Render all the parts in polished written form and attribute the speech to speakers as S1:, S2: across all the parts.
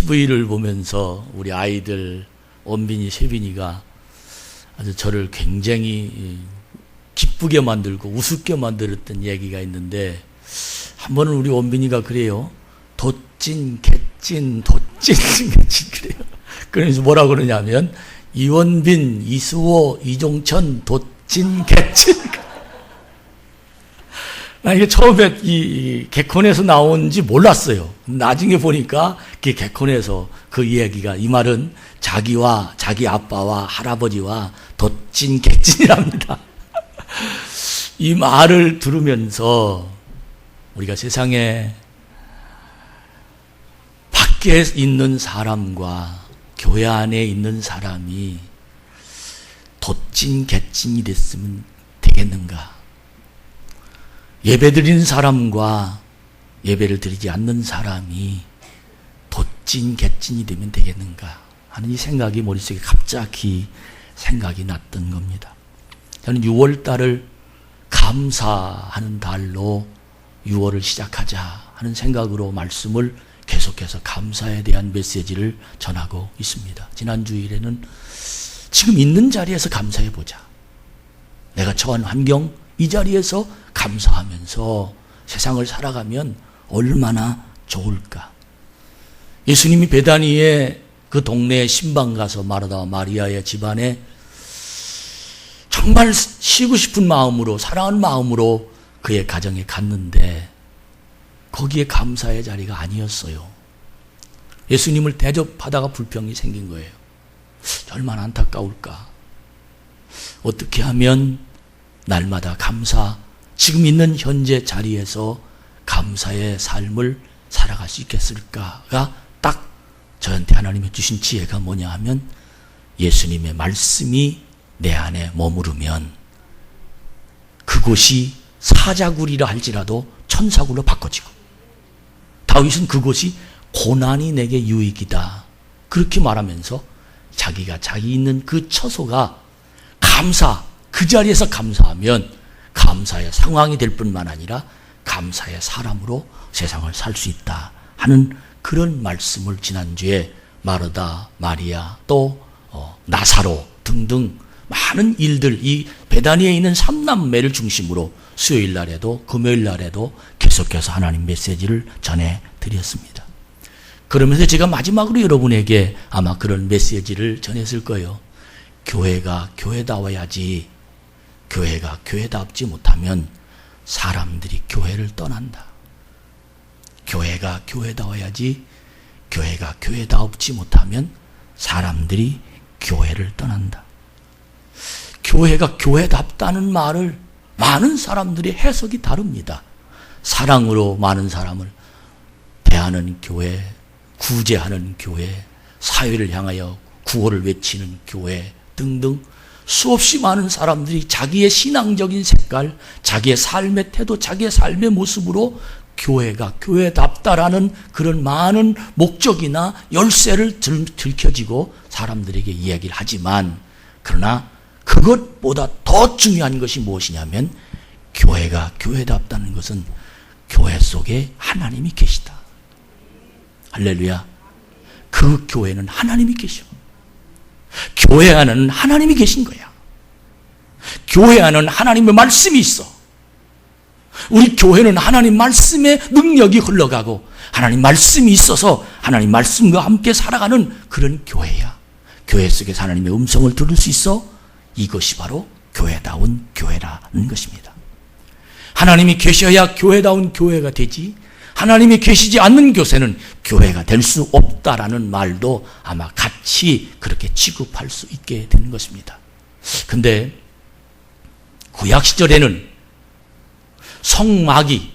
S1: TV를 보면서 우리 아이들 원빈이, 세빈이가 아주 저를 굉장히 기쁘게 만들고 우습게 만들었던 얘기가 있는데, 한 번은 우리 원빈이가 그래요. 돛찐, 개찐, 돛찐, 개찐 그래요. 그러면서 뭐라 그러냐면 이원빈, 이수호, 이종천, 돛찐, 개찐. 나 이게 처음에 이 개콘에서 나온지 몰랐어요. 나중에 보니까 그 개콘에서 그 이야기가, 이 말은 자기와 자기 아빠와 할아버지와 돛찐, 개찐이랍니다. 이 말을 들으면서 우리가 세상에 밖에 있는 사람과 교회 안에 있는 사람이 돛찐, 개찐이 됐으면 되겠는가? 예배드리는 사람과 예배를 드리지 않는 사람이 돛찐, 개찐이 되면 되겠는가 하는 이 생각이 머릿속에 갑자기 생각이 났던 겁니다. 저는 6월달을 감사하는 달로 6월을 시작하자 하는 생각으로 말씀을 계속해서 감사에 대한 메시지를 전하고 있습니다. 지난 주일에는 지금 있는 자리에서 감사해보자. 내가 처한 환경, 이 자리에서 감사하면서 세상을 살아가면 얼마나 좋을까. 예수님이 베다니에 그 동네에 신방 가서 마르다와 마리아의 집안에 정말 쉬고 싶은 마음으로, 사랑하는 마음으로 그의 가정에 갔는데 거기에 감사의 자리가 아니었어요. 예수님을 대접하다가 불평이 생긴 거예요. 얼마나 안타까울까. 어떻게 하면 날마다 감사, 지금 있는 현재 자리에서 감사의 삶을 살아갈 수 있겠을까가 딱 저한테 하나님이 주신 지혜가 뭐냐 하면, 예수님의 말씀이 내 안에 머무르면 그곳이 사자굴이라 할지라도 천사굴로 바꿔지고, 다윗은 그곳이 고난이 내게 유익이다 그렇게 말하면서 자기가 자기 있는 그 처소가 감사, 그 자리에서 감사하면 감사의 상황이 될 뿐만 아니라 감사의 사람으로 세상을 살 수 있다 하는 그런 말씀을 지난주에 마르다, 마리아, 또 나사로 등등 많은 일들, 이 베다니에 있는 삼남매를 중심으로 수요일 날에도 금요일 날에도 계속해서 하나님 메시지를 전해드렸습니다. 그러면서 제가 마지막으로 여러분에게 아마 그런 메시지를 전했을 거예요. 교회가 교회다워야지, 교회가 교회답지 못하면 사람들이 교회를 떠난다. 교회가 교회다워야지, 교회가 교회답지 못하면 사람들이 교회를 떠난다. 교회가 교회답다는 말을 많은 사람들이 해석이 다릅니다. 사랑으로 많은 사람을 대하는 교회, 구제하는 교회, 사회를 향하여 구호를 외치는 교회 등등 수없이 많은 사람들이 자기의 신앙적인 색깔, 자기의 삶의 태도, 자기의 삶의 모습으로 교회가 교회답다라는 그런 많은 목적이나 열쇠를 들켜지고 사람들에게 이야기를 하지만, 그러나 그것보다 더 중요한 것이 무엇이냐면, 교회가 교회답다는 것은 교회 속에 하나님이 계시다. 할렐루야. 그 교회는 하나님이 계셔. 교회 안에는 하나님이 계신 거야. 교회 안에는 하나님의 말씀이 있어. 우리 교회는 하나님 말씀의 능력이 흘러가고 하나님 말씀이 있어서 하나님 말씀과 함께 살아가는 그런 교회야. 교회 속에서 하나님의 음성을 들을 수 있어. 이것이 바로 교회다운 교회라는 것입니다. 하나님이 계셔야 교회다운 교회가 되지, 하나님이 계시지 않는 교회는 교회가 될 수 없다라는 말도 아마 같이 그렇게 취급할 수 있게 되는 것입니다. 근데 구약 시절에는 성막이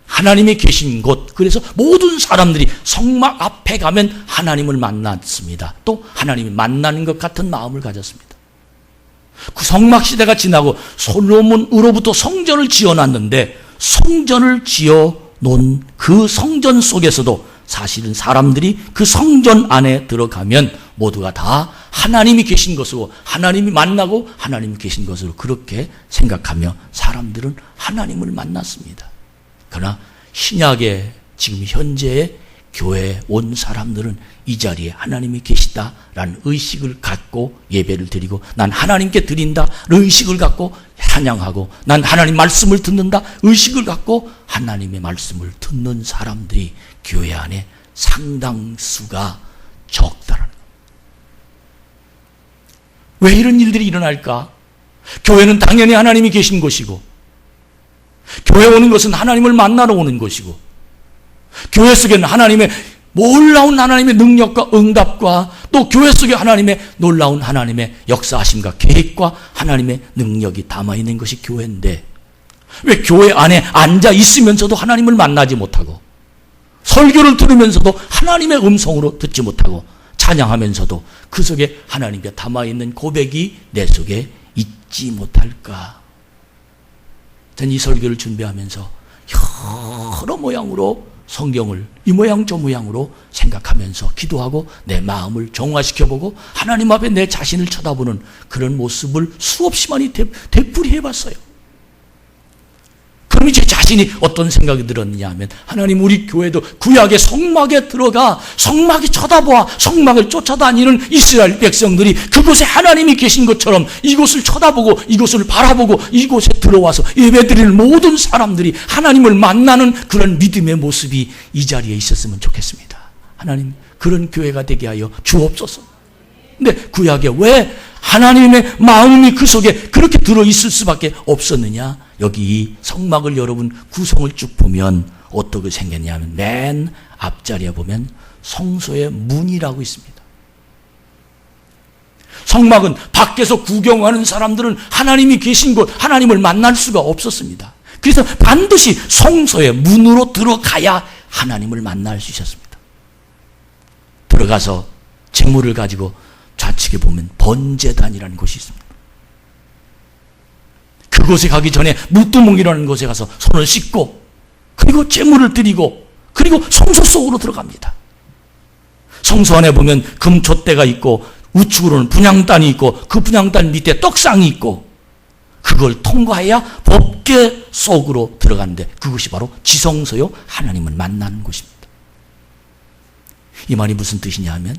S1: 하나님이 계신 곳, 그래서 모든 사람들이 성막 앞에 가면 하나님을 만났습니다. 또 하나님이 만나는 것 같은 마음을 가졌습니다. 그 성막 시대가 지나고 솔로몬으로부터 성전을 지어놨는데, 성전을 지어놓은 그 성전 속에서도 사실은 사람들이 그 성전 안에 들어가면 모두가 다 하나님이 계신 것으로, 하나님이 만나고 하나님이 계신 것으로 그렇게 생각하며 사람들은 하나님을 만났습니다. 그러나 신약의 지금 현재의 교회에 온 사람들은 이 자리에 하나님이 계시다라는 의식을 갖고 예배를 드리고, 난 하나님께 드린다 의식을 갖고 찬양하고, 난 하나님 말씀을 듣는다 의식을 갖고 하나님의 말씀을 듣는 사람들이 교회 안에 상당수가 적다라는 겁니다. 왜 이런 일들이 일어날까? 교회는 당연히 하나님이 계신 곳이고, 교회 오는 것은 하나님을 만나러 오는 것이고, 교회 속에는 하나님의 놀라운 하나님의 능력과 응답과, 또 교회 속에 하나님의 놀라운 하나님의 역사하심과 계획과 하나님의 능력이 담아있는 것이 교회인데, 왜 교회 안에 앉아 있으면서도 하나님을 만나지 못하고, 설교를 들으면서도 하나님의 음성으로 듣지 못하고, 찬양하면서도 그 속에 하나님께 담아있는 고백이 내 속에 있지 못할까? 저는 이 설교를 준비하면서 여러 모양으로 성경을 이 모양 저 모양으로 생각하면서 기도하고 내 마음을 정화시켜보고 하나님 앞에 내 자신을 쳐다보는 그런 모습을 수없이 많이 되풀이해봤어요. 그럼 제 자신이 어떤 생각이 들었느냐 하면, 하나님, 우리 교회도 구약의 성막에 들어가 성막이 쳐다보아 성막을 쫓아다니는 이스라엘 백성들이 그곳에 하나님이 계신 것처럼 이곳을 쳐다보고 이곳을 바라보고 이곳에 들어와서 예배드리는 모든 사람들이 하나님을 만나는 그런 믿음의 모습이 이 자리에 있었으면 좋겠습니다. 하나님, 그런 교회가 되게 하여 주옵소서. 근데 구약에 왜 하나님의 마음이 그 속에 그렇게 들어있을 수밖에 없었느냐? 여기 이 성막을 여러분 구성을 쭉 보면 어떻게 생겼냐면, 맨 앞자리에 보면 성소의 문이라고 있습니다. 성막은 밖에서 구경하는 사람들은 하나님이 계신 곳, 하나님을 만날 수가 없었습니다. 그래서 반드시 성소의 문으로 들어가야 하나님을 만날 수 있었습니다. 들어가서 제물을 가지고 좌측에 보면 번제단이라는 곳이 있습니다. 그곳에 가기 전에 물두멍이라는 곳에 가서 손을 씻고, 그리고 제물을 드리고, 그리고 성소 속으로 들어갑니다. 성소 안에 보면 금촛대가 있고, 우측으로는 분향단이 있고, 그 분향단 밑에 떡상이 있고, 그걸 통과해야 법궤 속으로 들어가는데, 그것이 바로 지성소요, 하나님을 만나는 곳입니다. 이 말이 무슨 뜻이냐 하면,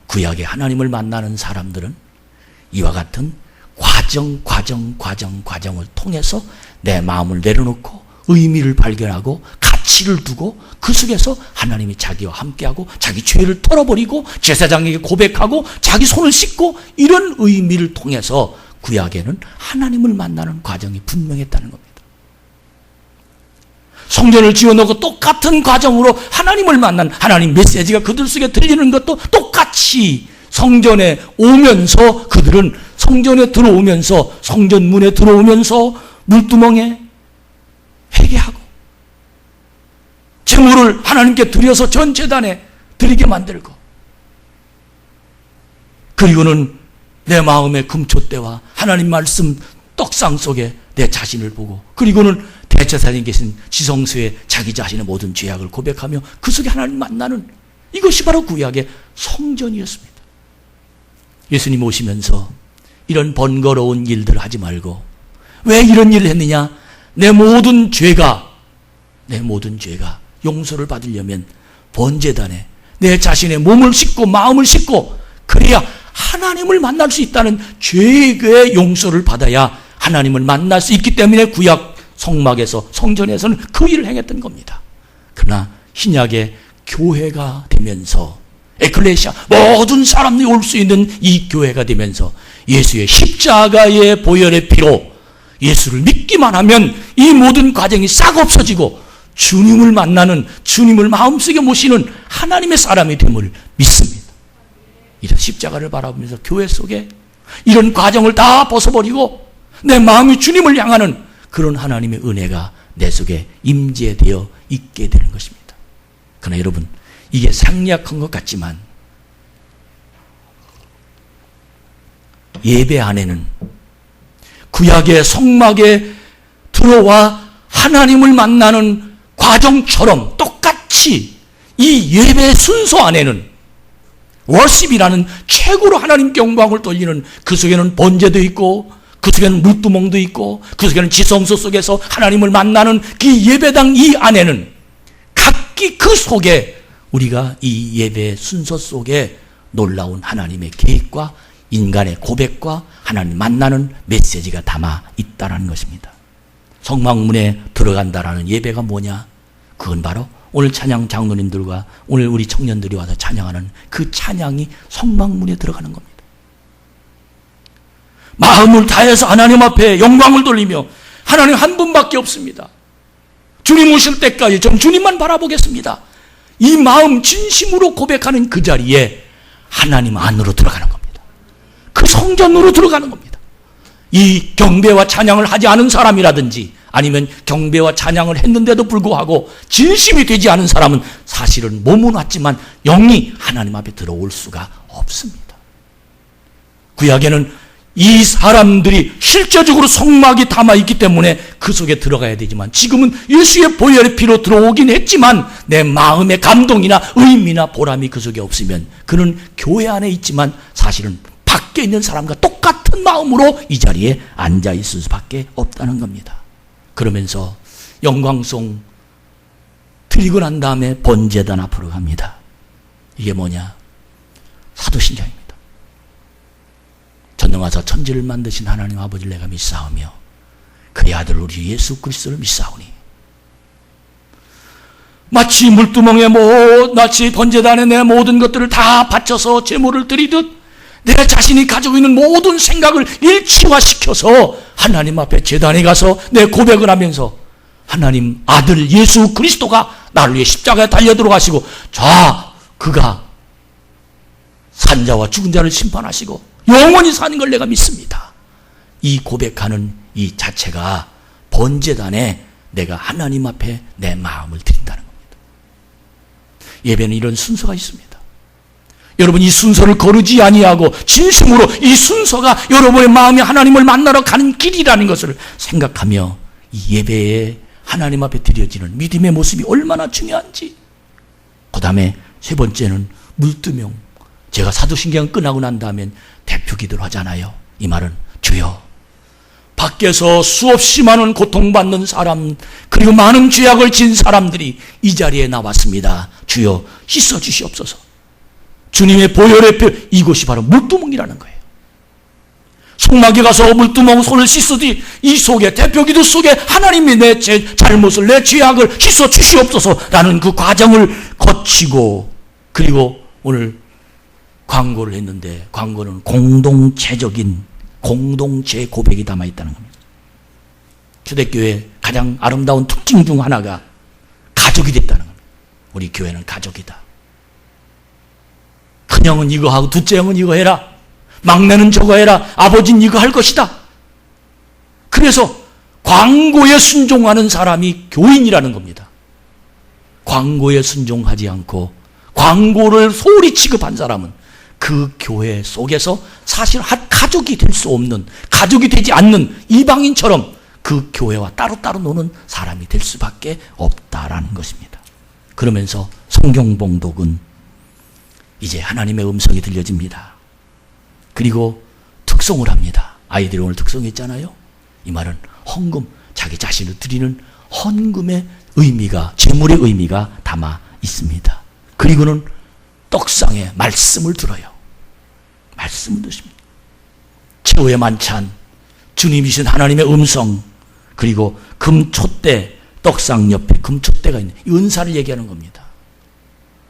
S1: 구약의 하나님을 만나는 사람들은 이와 같은 과정을 통해서 내 마음을 내려놓고 의미를 발견하고 가치를 두고, 그 속에서 하나님이 자기와 함께하고 자기 죄를 털어버리고 제사장에게 고백하고 자기 손을 씻고, 이런 의미를 통해서 구약에는 하나님을 만나는 과정이 분명했다는 겁니다. 성전을 지어놓고 똑같은 과정으로 하나님을 만난 하나님 메시지가 그들 속에 들리는 것도 똑같이 성전에 오면서, 그들은 성전에 들어오면서, 성전 문에 들어오면서 물두멍에 회개하고 제물을 하나님께 드려서 전 제단에 드리게 만들고, 그리고는 내 마음의 금촛대와 하나님 말씀 떡상 속에 내 자신을 보고, 그리고는 대제사장에 계신 지성소에 자기 자신의 모든 죄악을 고백하며 그 속에 하나님 만나는, 이것이 바로 구약의 성전이었습니다. 예수님 오시면서 이런 번거로운 일들을 하지 말고, 왜 이런 일을 했느냐? 내 모든 죄가 용서를 받으려면 번제단에 내 자신의 몸을 싣고 마음을 싣고, 그래야 하나님을 만날 수 있다는 죄의 용서를 받아야 하나님을 만날 수 있기 때문에 구약 성막에서, 성전에서는 그 일을 행했던 겁니다. 그러나 신약의 교회가 되면서, 에클레시아, 모든 사람들이 올 수 있는 이 교회가 되면서 예수의 십자가의 보혈의 피로 예수를 믿기만 하면 이 모든 과정이 싹 없어지고 주님을 만나는, 주님을 마음속에 모시는 하나님의 사람이 됨을 믿습니다. 이런 십자가를 바라보면서 교회 속에 이런 과정을 다 벗어버리고 내 마음이 주님을 향하는 그런 하나님의 은혜가 내 속에 임재되어 있게 되는 것입니다. 그러나 여러분, 이게 상략한 것 같지만 예배 안에는 구약의 성막에 들어와 하나님을 만나는 과정처럼 똑같이 이 예배 순서 안에는 월십이라는 최고로 하나님께 영광을 돌리는, 그 속에는 번제도 있고, 그 속에는 물두멍도 있고, 그 속에는 지성소 속에서 하나님을 만나는 그 예배당 이 안에는 각기 그 속에 우리가 이 예배의 순서 속에 놀라운 하나님의 계획과 인간의 고백과 하나님 만나는 메시지가 담아 있다는 것입니다. 성막문에 들어간다라는 예배가 뭐냐? 그건 바로 오늘 찬양 장로님들과 오늘 우리 청년들이 와서 찬양하는 그 찬양이 성막문에 들어가는 겁니다. 마음을 다해서 하나님 앞에 영광을 돌리며 하나님 한 분밖에 없습니다. 주님 오실 때까지 전 주님만 바라보겠습니다. 이 마음 진심으로 고백하는 그 자리에 하나님 안으로 들어가는 겁니다. 그 성전으로 들어가는 겁니다. 이 경배와 찬양을 하지 않은 사람이라든지 아니면 경배와 찬양을 했는데도 불구하고 진심이 되지 않은 사람은 사실은 몸은 왔지만 영이 하나님 앞에 들어올 수가 없습니다. 구약에는 이 사람들이 실제적으로 성막이 담아있기 때문에 그 속에 들어가야 되지만 지금은 예수의 보혈의 피로 들어오긴 했지만 내 마음의 감동이나 의미나 보람이 그 속에 없으면 그는 교회 안에 있지만 사실은 밖에 있는 사람과 똑같은 마음으로 이 자리에 앉아있을 수밖에 없다는 겁니다. 그러면서 영광송 드리고 난 다음에 번제단 앞으로 갑니다. 이게 뭐냐? 사도신경입니다. 전능하사 천지를 만드신 하나님 아버지를 내가 믿사오며 그의 아들 우리 예수 그리스도를 믿사오니 마치 물두멍에 마치 번제단에 내 모든 것들을 다 바쳐서 제물을 드리듯 내 자신이 가지고 있는 모든 생각을 일치화시켜서 하나님 앞에 제단에 가서 내 고백을 하면서 하나님 아들 예수 그리스도가 나를 위해 십자가에 달려 들어가시고 자 그가 산자와 죽은 자를 심판하시고 영원히 사는 걸 내가 믿습니다. 이 고백하는 이 자체가 번제단에 내가 하나님 앞에 내 마음을 드린다는 겁니다. 예배는 이런 순서가 있습니다. 여러분 이 순서를 거르지 아니하고 진심으로 이 순서가 여러분의 마음이 하나님을 만나러 가는 길이라는 것을 생각하며 이 예배에 하나님 앞에 드려지는 믿음의 모습이 얼마나 중요한지. 그 다음에 세 번째는 물두명. 제가 사도신경 끝나고 난 다음엔 대표 기도를 하잖아요. 이 말은 주여 밖에서 수없이 많은 고통받는 사람 그리고 많은 죄악을 진 사람들이 이 자리에 나왔습니다. 주여 씻어 주시옵소서. 주님의 보혈의 표 이곳이 바로 물두멍이라는 거예요. 성막에 가서 물두멍 손을 씻으듯이 이 속에 대표 기도 속에 하나님이 내 잘못을 내 죄악을 씻어 주시옵소서라는 그 과정을 거치고 그리고 오늘 광고를 했는데 광고는 공동체적인 공동체 고백이 담아있다는 겁니다. 초대교회의 가장 아름다운 특징 중 하나가 가족이 됐다는 겁니다. 우리 교회는 가족이다. 큰형은 이거 하고 둘째 형은 이거 해라. 막내는 저거 해라. 아버지는 이거 할 것이다. 그래서 광고에 순종하는 사람이 교인이라는 겁니다. 광고에 순종하지 않고 광고를 소홀히 취급한 사람은 그 교회 속에서 사실 가족이 될 수 없는, 가족이 되지 않는 이방인처럼 그 교회와 따로따로 노는 사람이 될 수밖에 없다라는 것입니다. 그러면서 성경봉독은 이제 하나님의 음성이 들려집니다. 그리고 특송을 합니다. 아이들이 오늘 특송했잖아요. 이 말은 헌금, 자기 자신을 드리는 헌금의 의미가, 제물의 의미가 담아 있습니다. 그리고는 떡상에 말씀을 들어요. 말씀을 듣습니다. 최후의 만찬, 주님이신 하나님의 음성, 그리고 금촛대, 떡상 옆에 금촛대가 있는 이 은사를 얘기하는 겁니다.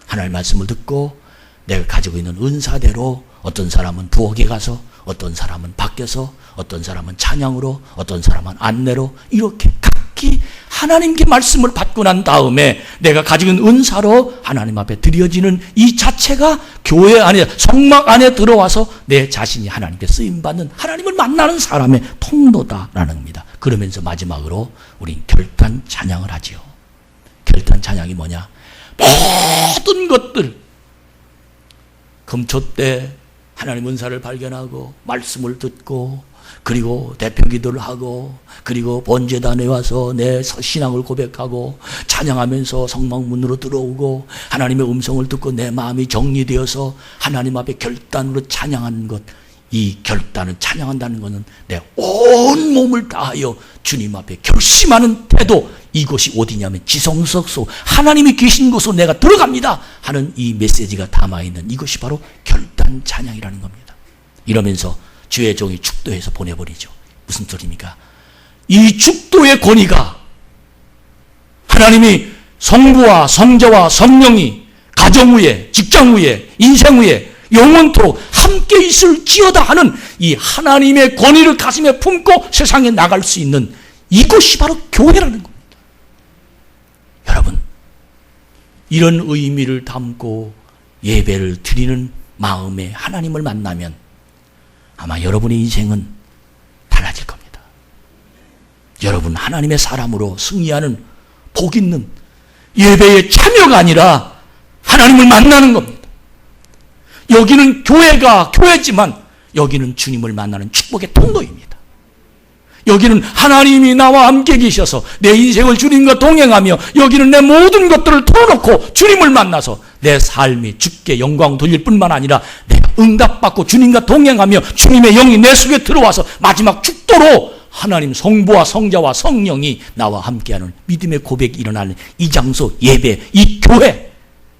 S1: 하나님의 말씀을 듣고 내가 가지고 있는 은사대로 어떤 사람은 부엌에 가서, 어떤 사람은 밖에서, 어떤 사람은 찬양으로, 어떤 사람은 안내로 이렇게 각기 하나님께 말씀을 받고 난 다음에 내가 가지고 있는 은사로 하나님 앞에 드려지는 이 자체가 교회 안에, 성막 안에 들어와서 내 자신이 하나님께 쓰임받는, 하나님을 만나는 사람의 통로다라는 겁니다. 그러면서 마지막으로 우린 결단 찬양을 하지요. 결단 찬양이 뭐냐? 모든 것들, 금초대 하나님 은사를 발견하고 말씀을 듣고 그리고 대표 기도를 하고 그리고 번제단에 와서 내 신앙을 고백하고 찬양하면서 성막문으로 들어오고 하나님의 음성을 듣고 내 마음이 정리되어서 하나님 앞에 결단으로 찬양하는 것, 이 결단을 찬양한다는 것은 내 온 몸을 다하여 주님 앞에 결심하는 태도, 이것이 어디냐면 지성석 속 하나님이 계신 곳으로 내가 들어갑니다 하는 이 메시지가 담아있는 이것이 바로 결단 찬양이라는 겁니다. 이러면서 주의 종이 축도해서 보내버리죠. 무슨 소리입니까? 이 축도의 권위가 하나님이 성부와 성자와 성령이 가정 위에, 직장 위에, 인생 위에 영원토록 함께 있을지어다 하는 이 하나님의 권위를 가슴에 품고 세상에 나갈 수 있는 이것이 바로 교회라는 겁니다. 여러분, 이런 의미를 담고 예배를 드리는 마음에 하나님을 만나면 아마 여러분의 인생은 달라질 겁니다. 여러분, 하나님의 사람으로 승리하는 복 있는 예배의 참여가 아니라 하나님을 만나는 겁니다. 여기는 교회가 교회지만 여기는 주님을 만나는 축복의 통로입니다. 여기는 하나님이 나와 함께 계셔서 내 인생을 주님과 동행하며 여기는 내 모든 것들을 털어놓고 주님을 만나서 내 삶이 주께 영광 돌릴 뿐만 아니라 내가 응답받고 주님과 동행하며 주님의 영이 내 속에 들어와서 마지막 축도로 하나님 성부와 성자와 성령이 나와 함께하는 믿음의 고백이 일어나는 이 장소 예배, 이 교회,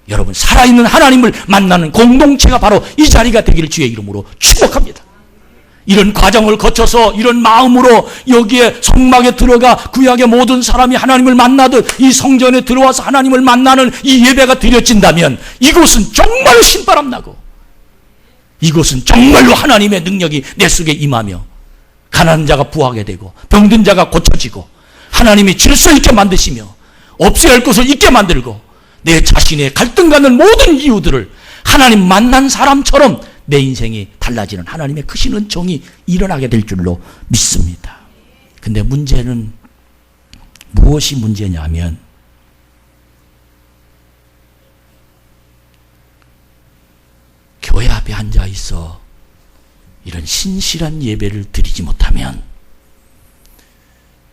S1: 여러분 살아있는 하나님을 만나는 공동체가 바로 이 자리가 되기를 주의 이름으로 축복합니다. 이런 과정을 거쳐서 이런 마음으로 여기에 성막에 들어가 구약의 모든 사람이 하나님을 만나듯 이 성전에 들어와서 하나님을 만나는 이 예배가 드려진다면 이곳은 정말 신바람 나고 이곳은 정말로 하나님의 능력이 내 속에 임하며 가난한 자가 부하게 되고 병든 자가 고쳐지고 하나님이 질서 있게 만드시며 없어야 할 것을 있게 만들고 내 자신의 갈등 갖는 모든 이유들을 하나님 만난 사람처럼 내 인생이 달라지는 하나님의 크신 은총이 일어나게 될 줄로 믿습니다. 근데 문제는 무엇이 문제냐면 교회 앞에 앉아 있어 이런 신실한 예배를 드리지 못하면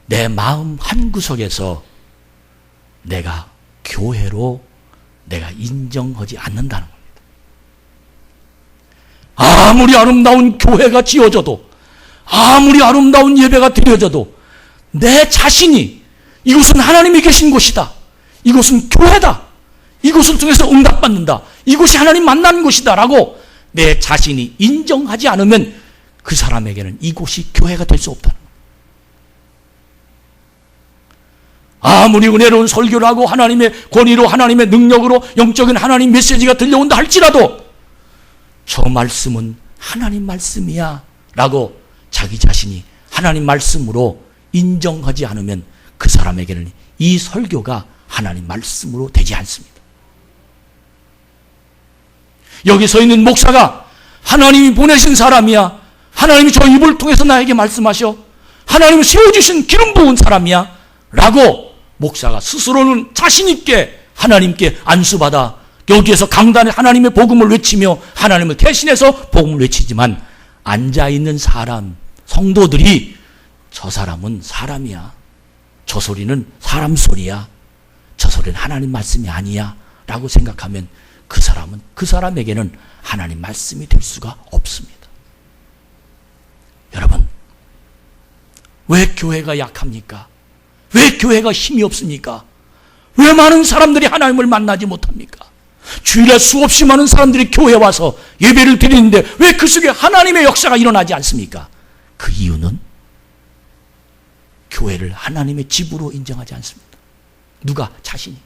S1: 내 마음 한구석에서 내가 교회로 내가 인정하지 않는다는 겁니다. 아무리 아름다운 교회가 지어져도 아무리 아름다운 예배가 드려져도 내 자신이 이곳은 하나님이 계신 곳이다. 이곳은 교회다. 이곳을 통해서 응답받는다. 이곳이 하나님 만나는 곳이다 라고 내 자신이 인정하지 않으면 그 사람에게는 이곳이 교회가 될 수 없다는 겁니다. 아무리 은혜로운 설교를 하고 하나님의 권위로 하나님의 능력으로 영적인 하나님 메시지가 들려온다 할지라도 저 말씀은 하나님 말씀이야 라고 자기 자신이 하나님 말씀으로 인정하지 않으면 그 사람에게는 이 설교가 하나님 말씀으로 되지 않습니다. 여기 서 있는 목사가 하나님이 보내신 사람이야. 하나님이 저 입을 통해서 나에게 말씀하셔. 하나님이 세워주신 기름 부은 사람이야 라고 목사가 스스로는 자신 있게 하나님께 안수받아 여기에서 강단에 하나님의 복음을 외치며 하나님을 대신해서 복음을 외치지만 앉아있는 사람, 성도들이 저 사람은 사람이야. 저 소리는 사람 소리야. 저 소리는 하나님 말씀이 아니야 라고 생각하면 그 사람은 그 사람에게는 하나님 말씀이 될 수가 없습니다. 여러분, 왜 교회가 약합니까? 왜 교회가 힘이 없습니까? 왜 많은 사람들이 하나님을 만나지 못합니까? 주일에 수없이 많은 사람들이 교회에 와서 예배를 드리는데 왜 그 속에 하나님의 역사가 일어나지 않습니까? 그 이유는 교회를 하나님의 집으로 인정하지 않습니다. 누가? 자신이.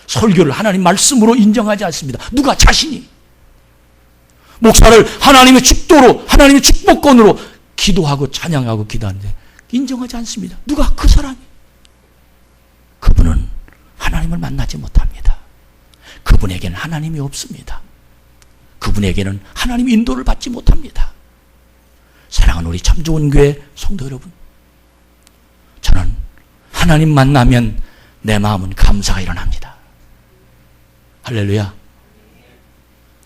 S1: 설교를 하나님 말씀으로 인정하지 않습니다. 누가? 자신이. 목사를 하나님의 축도로 하나님의 축복권으로 기도하고 찬양하고 기도하는데 인정하지 않습니다. 누가? 그 사람이. 그분은 하나님을 만나지 못합니다. 그분에게는 하나님이 없습니다. 그분에게는 하나님의 인도를 받지 못합니다. 사랑하는 우리 참 좋은 교회 성도 여러분, 저는 하나님 만나면 내 마음은 감사가 일어납니다. 할렐루야.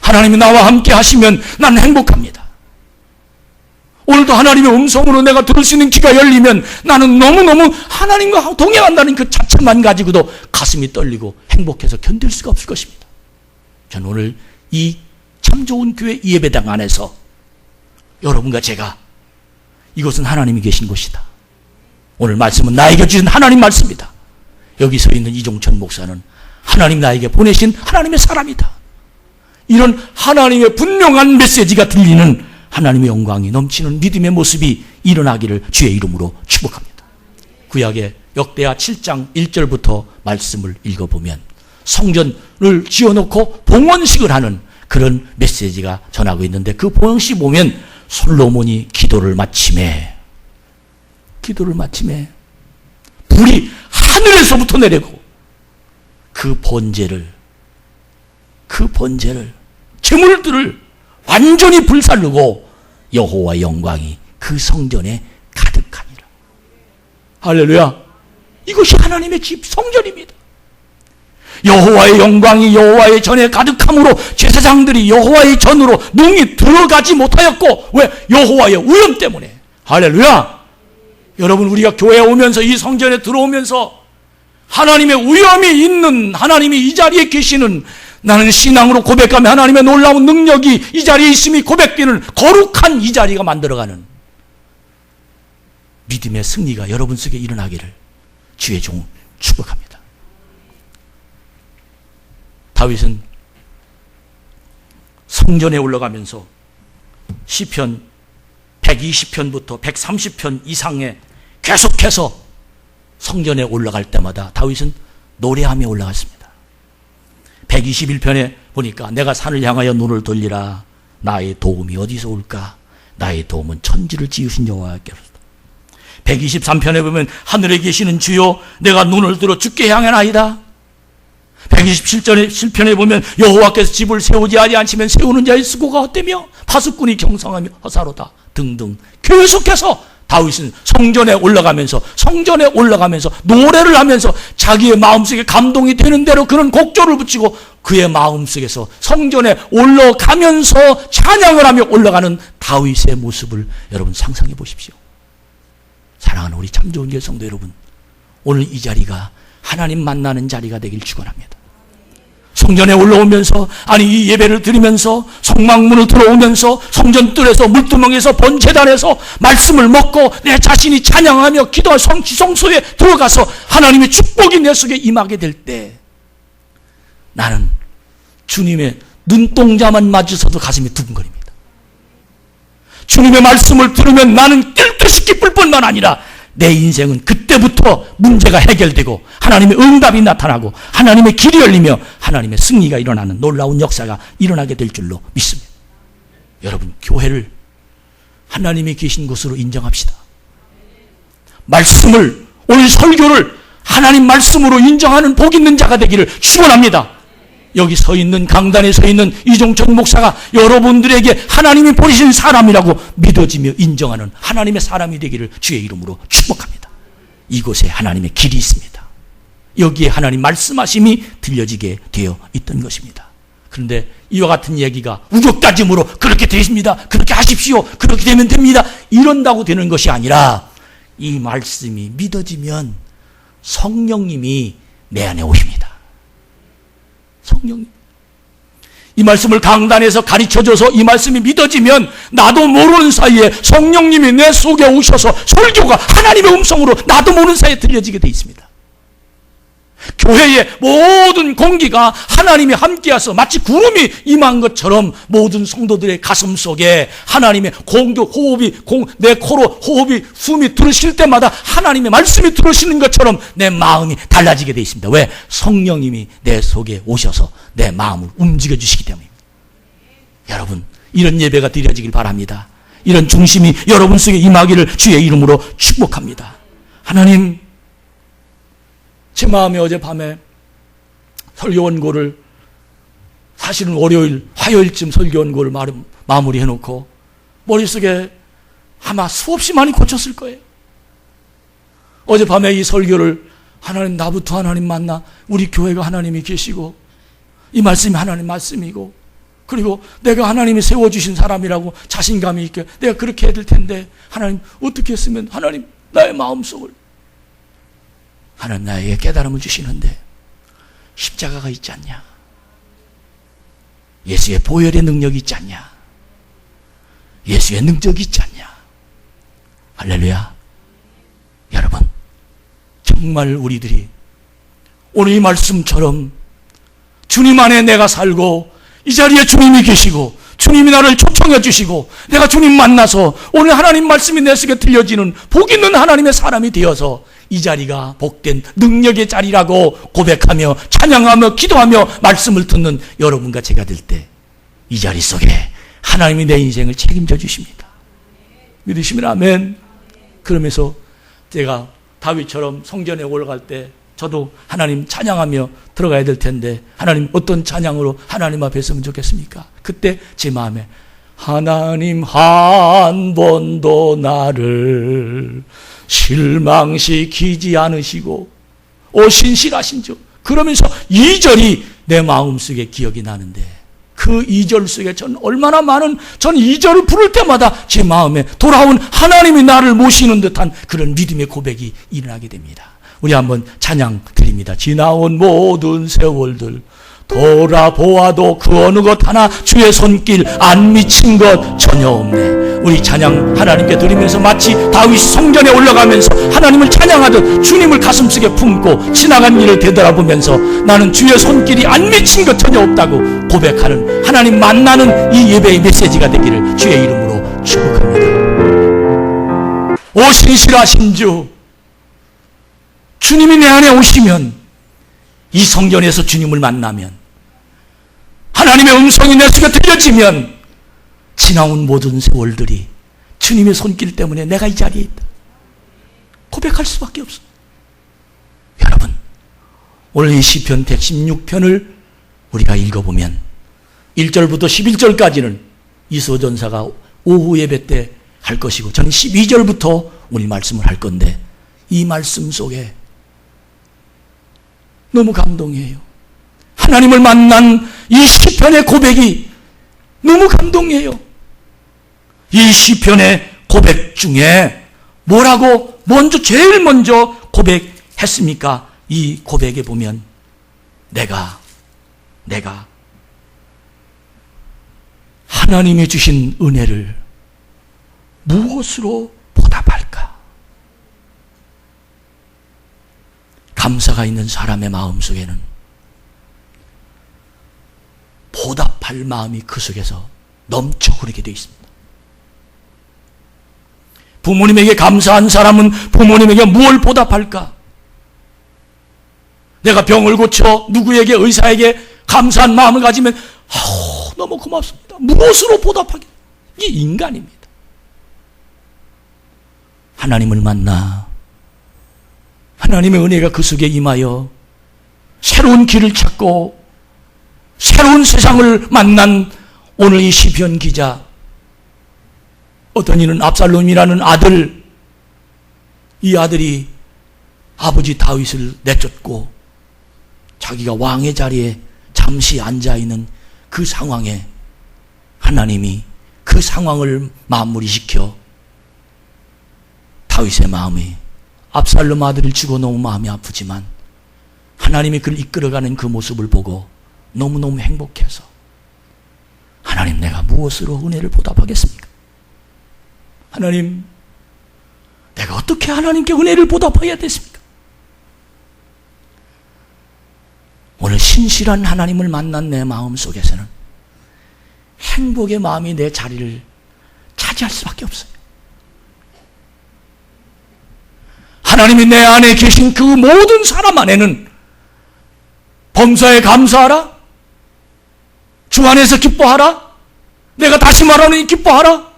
S1: 하나님이 나와 함께 하시면 난 행복합니다. 오늘도 하나님의 음성으로 내가 들을 수 있는 귀가 열리면 나는 너무너무 하나님과 동행한다는 그 자체만 가지고도 가슴이 떨리고 행복해서 견딜 수가 없을 것입니다. 저는 오늘 이 참 좋은 교회 예배당 안에서 여러분과 제가 이곳은 하나님이 계신 곳이다. 오늘 말씀은 나에게 주신 하나님 말씀이다. 여기 서 있는 이종천 목사는 하나님 나에게 보내신 하나님의 사람이다. 이런 하나님의 분명한 메시지가 들리는 하나님의 영광이 넘치는 믿음의 모습이 일어나기를 주의 이름으로 축복합니다. 구약의 역대하 7장 1절부터 말씀을 읽어보면 성전을 지어놓고 봉헌식을 하는 그런 메시지가 전하고 있는데, 그 봉헌식 보면 솔로몬이 기도를 마침에 불이 하늘에서부터 내리고 그 번제를 제물들을 완전히 불살르고 여호와의 영광이 그 성전에 가득하니라. 할렐루야. 이것이 하나님의 집 성전입니다. 여호와의 영광이 여호와의 전에 가득함으로 제사장들이 여호와의 전으로 능히 들어가지 못하였고, 왜? 여호와의 오염 때문에. 할렐루야. 여러분, 우리가 교회에 오면서 이 성전에 들어오면서 하나님의 오염이 있는, 하나님이 이 자리에 계시는, 나는 신앙으로 고백하며 하나님의 놀라운 능력이 이 자리에 있음이 고백되는 거룩한 이 자리가 만들어가는 믿음의 승리가 여러분 속에 일어나기를 주의 종 축복합니다. 다윗은 성전에 올라가면서 시편 120편부터 130편 이상에 계속해서 성전에 올라갈 때마다 다윗은 노래하며 올라갔습니다. 121편에 보니까 내가 산을 향하여 눈을 돌리라. 나의 도움이 어디서 올까? 나의 도움은 천지를 지으신 여호와께로다. 123편에 보면 하늘에 계시는 주여 내가 눈을 들어 주께 향하나이다. 127편에 보면 여호와께서 집을 세우지 아니하시면 세우는 자의 수고가 헛되며 파수꾼이 경성하며 허사로다 등등. 계속해서 다윗은 성전에 올라가면서 노래를 하면서 자기의 마음속에 감동이 되는 대로 그는 곡조를 붙이고 그의 마음속에서 성전에 올라가면서 찬양을 하며 올라가는 다윗의 모습을 여러분 상상해 보십시오. 사랑하는 우리 참 좋은 교회 성도 여러분, 오늘 이 자리가 하나님 만나는 자리가 되길 축원합니다. 성전에 올라오면서, 아니 이 예배를 드리면서 성막문을 들어오면서 성전뜰에서 물두멍에서 번제단에서 말씀을 먹고 내 자신이 찬양하며 기도할 성소에 들어가서 하나님의 축복이 내 속에 임하게 될 때 나는 주님의 눈동자만 마주쳐도 가슴이 두근거립니다. 주님의 말씀을 들으면 나는 뛸 듯이 기쁠 뿐만 아니라 내 인생은 그때부터 문제가 해결되고 하나님의 응답이 나타나고 하나님의 길이 열리며 하나님의 승리가 일어나는 놀라운 역사가 일어나게 될 줄로 믿습니다. 여러분, 교회를 하나님이 계신 곳으로 인정합시다. 말씀을, 오늘 설교를 하나님 말씀으로 인정하는 복 있는 자가 되기를 축원합니다. 여기 서 있는, 강단에 서 있는 이종천 목사가 여러분들에게 하나님이 보내신 사람이라고 믿어지며 인정하는 하나님의 사람이 되기를 주의 이름으로 축복합니다. 이곳에 하나님의 길이 있습니다. 여기에 하나님 말씀하심이 들려지게 되어 있던 것입니다. 그런데 이와 같은 얘기가 우격다짐으로 그렇게 되십니다, 그렇게 하십시오, 그렇게 되면 됩니다, 이런다고 되는 것이 아니라 이 말씀이 믿어지면 성령님이 내 안에 오십니다. 성령님, 이 말씀을 강단에서 가르쳐줘서 이 말씀이 믿어지면 나도 모르는 사이에 성령님이 내 속에 오셔서 설교가 하나님의 음성으로 나도 모르는 사이에 들려지게 되어 있습니다. 교회의 모든 공기가 하나님이 함께하서 마치 구름이 임한 것처럼 모든 성도들의 가슴 속에 하나님의 호흡이 내 코로 호흡이 숨이 들으실 때마다 하나님의 말씀이 들으시는 것처럼 내 마음이 달라지게 되어 있습니다. 왜? 성령님이 내 속에 오셔서 내 마음을 움직여 주시기 때문입니다. 여러분, 이런 예배가 드려지길 바랍니다. 이런 중심이 여러분 속에 임하기를 주의 이름으로 축복합니다. 하나님, 제 마음에 어젯밤에 설교 원고를, 사실은 화요일쯤 설교 원고를 마무리해놓고 머릿속에 아마 수없이 많이 고쳤을 거예요. 어젯밤에 이 설교를 하나님, 나부터 하나님 만나, 우리 교회가 하나님이 계시고 이 말씀이 하나님 말씀이고 그리고 내가 하나님이 세워주신 사람이라고 자신감이 있게 내가 그렇게 해야 될 텐데 하나님 어떻게 했으면 하나님 나의 마음속을 하나님 나에게 깨달음을 주시는데 십자가가 있지 않냐? 예수의 보혈의 능력이 있지 않냐? 예수의 능력이 있지 않냐. 할렐루야. 여러분, 정말 우리들이 오늘 이 말씀처럼 주님 안에 내가 살고 이 자리에 주님이 계시고 주님이 나를 초청해 주시고 내가 주님 만나서 오늘 하나님 말씀이 내 속에 들려지는 복 있는 하나님의 사람이 되어서 이 자리가 복된 능력의 자리라고 고백하며 찬양하며 기도하며 말씀을 듣는 여러분과 제가 될 때 이 자리 속에 하나님이 내 인생을 책임져 주십니다. 믿으시면 아멘. 그러면서 제가 다윗처럼 성전에 올라갈 때 저도 하나님 찬양하며 들어가야 될 텐데 하나님 어떤 찬양으로 하나님 앞에 서면 좋겠습니까? 그때 제 마음에 하나님 한 번도 나를 실망시키지 않으시고 신실하신 주, 그러면서 2절이 내 마음속에 기억이 나는데 그 2절 속에 전 얼마나 많은, 전 2절을 부를 때마다 제 마음에 돌아온 하나님이 나를 모시는 듯한 그런 믿음의 고백이 일어나게 됩니다. 우리 한번 찬양 드립니다. 지나온 모든 세월들 돌아보아도 그 어느 것 하나 주의 손길 안 미친 것 전혀 없네. 우리 찬양 하나님께 드리면서 마치 다윗 성전에 올라가면서 하나님을 찬양하듯 주님을 가슴속에 품고 지나간 일을 되돌아보면서 나는 주의 손길이 안 미친 것 전혀 없다고 고백하는, 하나님 만나는 이 예배의 메시지가 되기를 주의 이름으로 축복합니다. 오 신실하신 주, 주님이 내 안에 오시면, 이 성전에서 주님을 만나면, 하나님의 음성이 내 속에 들려지면 지나온 모든 세월들이 주님의 손길 때문에 내가 이 자리에 있다 고백할 수밖에 없어. 여러분, 오늘 이 시편 116편을 우리가 읽어보면 1절부터 11절까지는 이스오 전사가 오후 예배 때 할 것이고 저는 12절부터 오늘 말씀을 할 건데 이 말씀 속에 너무 감동이에요. 하나님을 만난 이 시편의 고백이 너무 감동이에요. 이 시편의 고백 중에 뭐라고 제일 먼저 고백했습니까? 이 고백에 보면 내가 하나님이 주신 은혜를 무엇으로 보답할까? 감사가 있는 사람의 마음속에는 보답할 마음이 그 속에서 넘쳐 흐르게 되어 있습니다. 부모님에게 감사한 사람은 부모님에게 무엇을 보답할까? 내가 병을 고쳐 누구에게, 의사에게 감사한 마음을 가지면 너무 고맙습니다. 무엇으로 보답하겠? 이게 인간입니다. 하나님을 만나 하나님의 은혜가 그 속에 임하여 새로운 길을 찾고 새로운 세상을 만난 오늘 이 시편 기자, 어떤 이는 압살롬이라는 아들, 이 아들이 아버지 다윗을 내쫓고 자기가 왕의 자리에 잠시 앉아있는 그 상황에 하나님이 그 상황을 마무리시켜 다윗의 마음이, 압살롬 아들을 죽어 너무 마음이 아프지만 하나님이 그를 이끌어가는 그 모습을 보고 너무너무 행복해서 하나님, 내가 무엇으로 은혜를 보답하겠습니까? 하나님, 내가 어떻게 하나님께 은혜를 보답해야 됐습니까? 오늘 신실한 하나님을 만난 내 마음 속에서는 행복의 마음이 내 자리를 차지할 수밖에 없어요. 하나님이 내 안에 계신 그 모든 사람 안에는 범사에 감사하라, 주 안에서 기뻐하라, 내가 다시 말하노니 기뻐하라,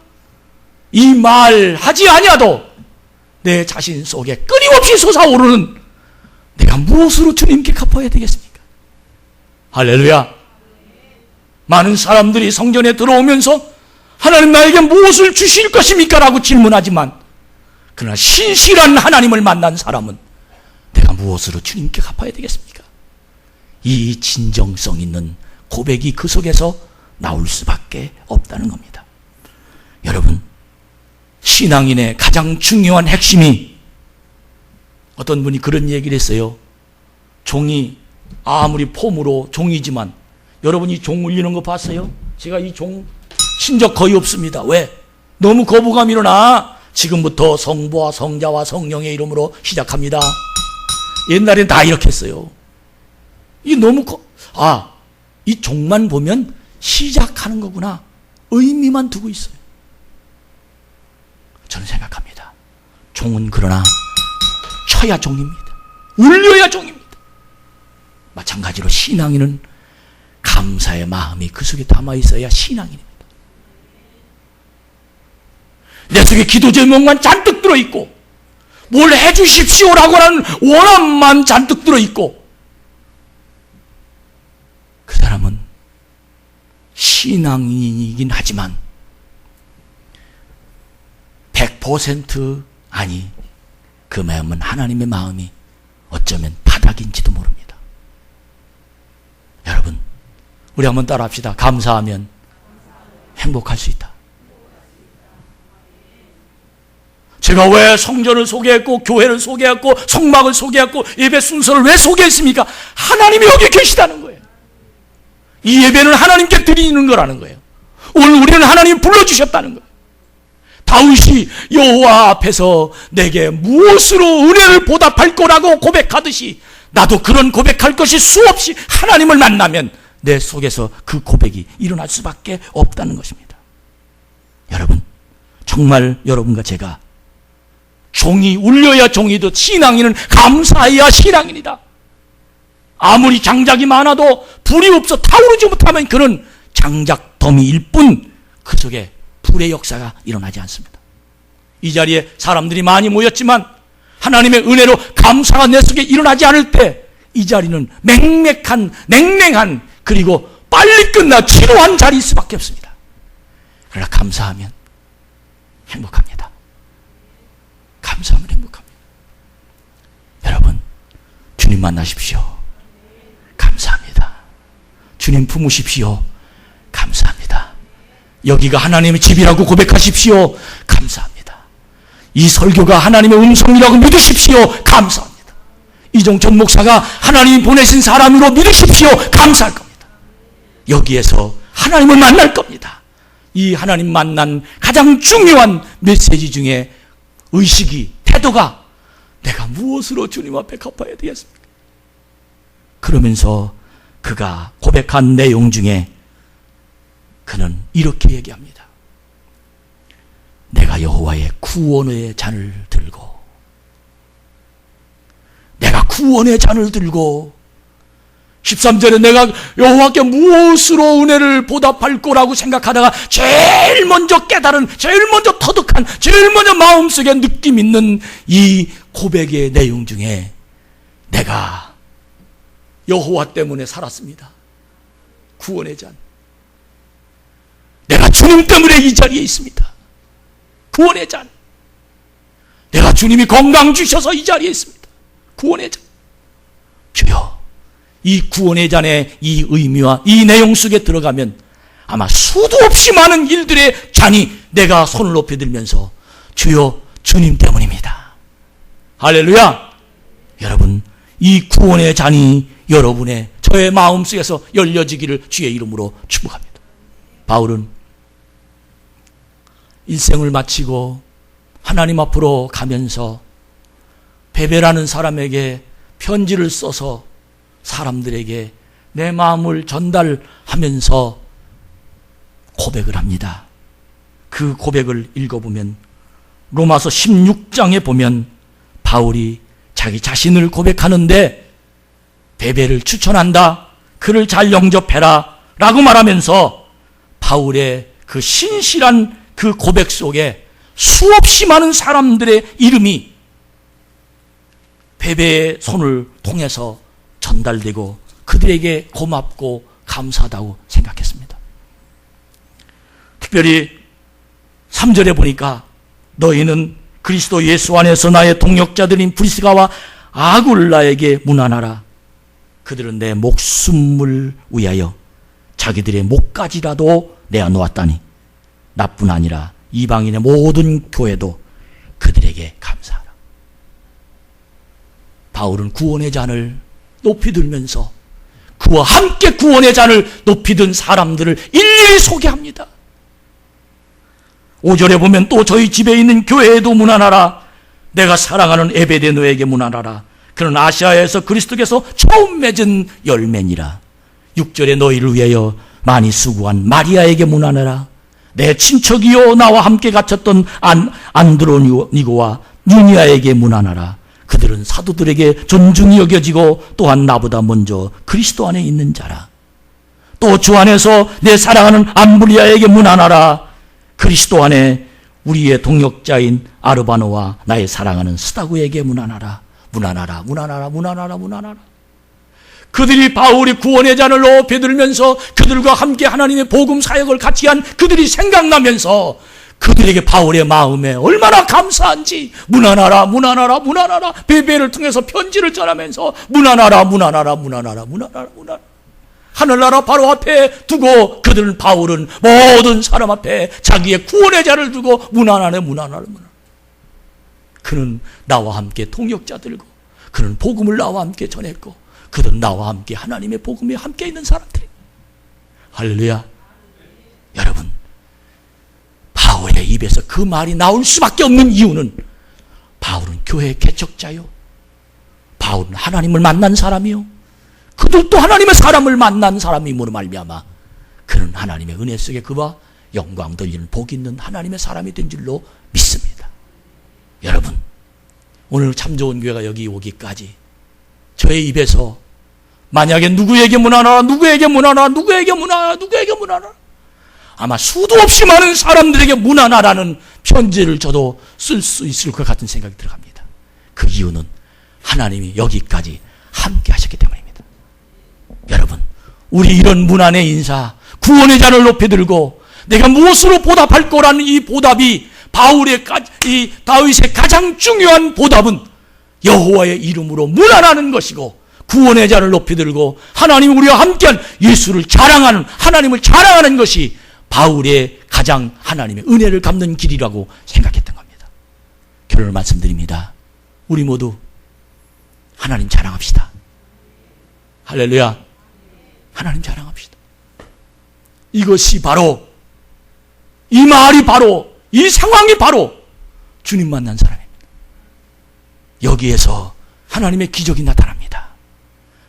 S1: 이 말 하지 아니하도 내 자신 속에 끊임없이 솟아오르는 내가 무엇으로 주님께 갚아야 되겠습니까? 할렐루야. 많은 사람들이 성전에 들어오면서 하나님 나에게 무엇을 주실 것입니까? 라고 질문하지만 그러나 신실한 하나님을 만난 사람은 내가 무엇으로 주님께 갚아야 되겠습니까? 이 진정성 있는 고백이 그 속에서 나올 수밖에 없다는 겁니다. 여러분, 신앙인의 가장 중요한 핵심이, 어떤 분이 그런 얘기를 했어요. 종이 아무리 폼으로 종이지만, 여러분이 종 울리는 거 봤어요? 제가 이 종 친 적 거의 없습니다. 왜? 너무 거부감이 일어나 지금부터 성부와 성자와 성령의 이름으로 시작합니다. 옛날엔 다 이렇게 했어요. 이 너무 이 종만 보면 시작하는 거구나. 의미만 두고 있어요. 저는 생각합니다. 종은 그러나 쳐야 종입니다. 울려야 종입니다. 마찬가지로 신앙인은 감사의 마음이 그 속에 담아 있어야 신앙인입니다. 내 속에 기도 제목만 잔뜩 들어있고 뭘 해주십시오라고 하는 원함만 잔뜩 들어있고 그 사람은 신앙인이긴 하지만 100% 아니 그 마음은 하나님의 마음이 어쩌면 바닥인지도 모릅니다. 여러분 우리 한번 따라합시다. 감사하면 행복할 수 있다. 제가 왜 성전을 소개했고 교회를 소개했고 성막을 소개했고 예배 순서를 왜 소개했습니까? 하나님이 여기 계시다는 거예요. 이 예배는 하나님께 드리는 거라는 거예요. 오늘 우리는 하나님 불러주셨다는 거예요. 다윗이 여호와 앞에서 내게 무엇으로 은혜를 보답할 거라고 고백하듯이 나도 그런 고백할 것이 수없이 하나님을 만나면 내 속에서 그 고백이 일어날 수밖에 없다는 것입니다. 여러분 정말 여러분과 제가 종이 울려야 종이듯 신앙인은 감사해야 신앙인이다. 아무리 장작이 많아도 불이 없어 타오르지 못하면 그는 장작더미일 뿐 그 속에 불의 역사가 일어나지 않습니다. 이 자리에 사람들이 많이 모였지만 하나님의 은혜로 감사가 내 속에 일어나지 않을 때 이 자리는 맹맥한 냉랭한 그리고 빨리 끝나 지루한 자리일 수밖에 없습니다. 그러나 감사하면 행복합니다. 감사하면 행복합니다. 여러분 주님 만나십시오. 감사합니다. 주님 품으십시오. 감사합니다. 여기가 하나님의 집이라고 고백하십시오. 감사합니다. 이 설교가 하나님의 음성이라고 믿으십시오. 감사합니다. 이종천 목사가 하나님이 보내신 사람으로 믿으십시오. 감사할 겁니다. 여기에서 하나님을 만날 겁니다. 이 하나님 만난 가장 중요한 메시지 중에 의식이, 태도가 내가 무엇으로 주님 앞에 갚아야 되겠습니까? 그러면서 그가 고백한 내용 중에 그는 이렇게 얘기합니다. 내가 여호와의 구원의 잔을 들고 내가 구원의 잔을 들고 13절에 내가 여호와께 무엇으로 은혜를 보답할 거라고 생각하다가 제일 먼저 깨달은, 제일 먼저 터득한, 제일 먼저 마음속에 느낌 있는 이 고백의 내용 중에 내가 여호와 때문에 살았습니다. 구원의 잔. 내가 주님 때문에 이 자리에 있습니다. 구원의 잔. 내가 주님이 건강 주셔서 이 자리에 있습니다. 구원의 잔. 주여, 이 구원의 잔의 이 의미와 이 내용 속에 들어가면 아마 수도 없이 많은 일들의 잔이 내가 손을 높이 들면서 주여, 주님 때문입니다. 할렐루야. 여러분, 이 구원의 잔이 여러분의, 저의 마음속에서 열려지기를 주의 이름으로 축복합니다. 바울은 일생을 마치고 하나님 앞으로 가면서 베베라는 사람에게 편지를 써서 사람들에게 내 마음을 전달하면서 고백을 합니다. 그 고백을 읽어보면 로마서 16장에 보면 바울이 자기 자신을 고백하는데 베베를 추천한다. 그를 잘 영접해라 라고 말하면서 바울의 그 신실한 그 고백 속에 수없이 많은 사람들의 이름이 베베의 손을 통해서 전달되고 그들에게 고맙고 감사하다고 생각했습니다. 특별히 3절에 보니까 너희는 그리스도 예수 안에서 나의 동역자들인 브리스가와 아굴라에게 문안하라. 그들은 내 목숨을 위하여 자기들의 목까지라도 내어놓았다니 나뿐 아니라 이방인의 모든 교회도 그들에게 감사하라. 바울은 구원의 잔을 높이 들면서 그와 함께 구원의 잔을 높이 든 사람들을 일일이 소개합니다. 5절에 보면 또 저희 집에 있는 교회에도 문안하라. 내가 사랑하는 에베데노에게 문안하라. 그는 아시아에서 그리스도께서 처음 맺은 열매니라. 6절에 너희를 위하여 많이 수고한 마리아에게 문안하라. 내 친척이요 나와 함께 갇혔던 안드로니고와 유니아에게 문안하라. 그들은 사도들에게 존중이 여겨지고 또한 나보다 먼저 그리스도 안에 있는 자라. 또 주 안에서 내 사랑하는 암브리아에게 문안하라. 그리스도 안에 우리의 동역자인 아르바노와 나의 사랑하는 스다구에게 문안하라. 문안하라, 문안하라, 문안하라, 문안하라. 그들이 바울이 구원의 잔을 높이 들면서 그들과 함께 하나님의 복음 사역을 같이 한 그들이 생각나면서 그들에게 바울의 마음에 얼마나 감사한지 문안하라, 문안하라, 문안하라. 베베를 통해서 편지를 전하면서 문안하라, 문안하라, 문안하라, 문안하라, 문안하라. 하늘나라 바로 앞에 두고 그들은 바울은 모든 사람 앞에 자기의 구원의 잔을 두고 문안하네, 문안하네, 문안하네. 그는 나와 함께 동역자들고 그는 복음을 나와 함께 전했고 그들은 나와 함께 하나님의 복음에 함께 있는 사람들이. 할렐루야. 여러분, 바울의 입에서 그 말이 나올 수밖에 없는 이유는 바울은 교회의 개척자요, 바울은 하나님을 만난 사람이요, 그들도 하나님의 사람을 만난 사람임으로 말미암아 그는 하나님의 은혜 속에 그와 영광 돌리는 복 있는 하나님의 사람이 된 줄로 믿습니다. 여러분, 오늘 참 좋은 교회가 여기 오기까지 저의 입에서 만약에 누구에게 문안하라, 누구에게 문안하라, 누구에게 문안하라, 누구에게 문안하라, 아마 수도 없이 많은 사람들에게 문안하라는 편지를 저도 쓸 수 있을 것 같은 생각이 들어갑니다. 그 이유는 하나님이 여기까지 함께 하셨기 때문입니다. 여러분, 우리 이런 문안의 인사, 구원의 잔을 높이 들고 내가 무엇으로 보답할 거라는 이 보답이 이 다윗의 가장 중요한 보답은 여호와의 이름으로 문안하는 것이고 구원의 잔을 높이 들고 하나님 우리와 함께한 예수를 자랑하는, 하나님을 자랑하는 것이 바울의 가장 하나님의 은혜를 갚는 길이라고 생각했던 겁니다. 결론을 말씀드립니다. 우리 모두 하나님 자랑합시다. 할렐루야. 하나님 자랑합시다. 이것이 바로, 이 말이 바로, 이 상황이 바로 주님 만난 사람입니다. 여기에서 하나님의 기적이 나타납니다.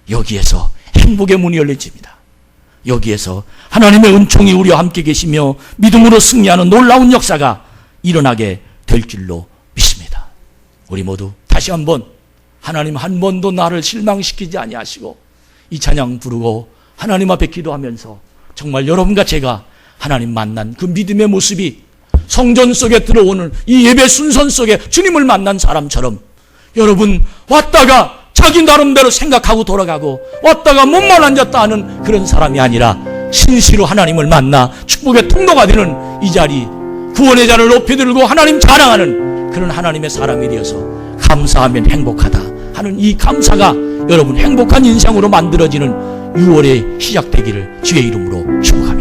S1: 여기에서 행복의 문이 열려집니다. 여기에서 하나님의 은총이 우리와 함께 계시며 믿음으로 승리하는 놀라운 역사가 일어나게 될 줄로 믿습니다. 우리 모두 다시 한번 하나님 한 번도 나를 실망시키지 아니하시고 이 찬양 부르고 하나님 앞에 기도하면서 정말 여러분과 제가 하나님 만난 그 믿음의 모습이 성전 속에 들어오는 이 예배 순서 속에 주님을 만난 사람처럼 여러분 왔다가 자기 나름대로 생각하고 돌아가고 왔다가 몸만 앉았다 하는 그런 사람이 아니라 신시로 하나님을 만나 축복의 통로가 되는 이 자리, 구원의 잔을 높이 들고 하나님 자랑하는 그런 하나님의 사람이 되어서 감사하면 행복하다 하는 이 감사가 여러분 행복한 인생으로 만들어지는 6월의 시작되기를 주의 이름으로 축복합니다.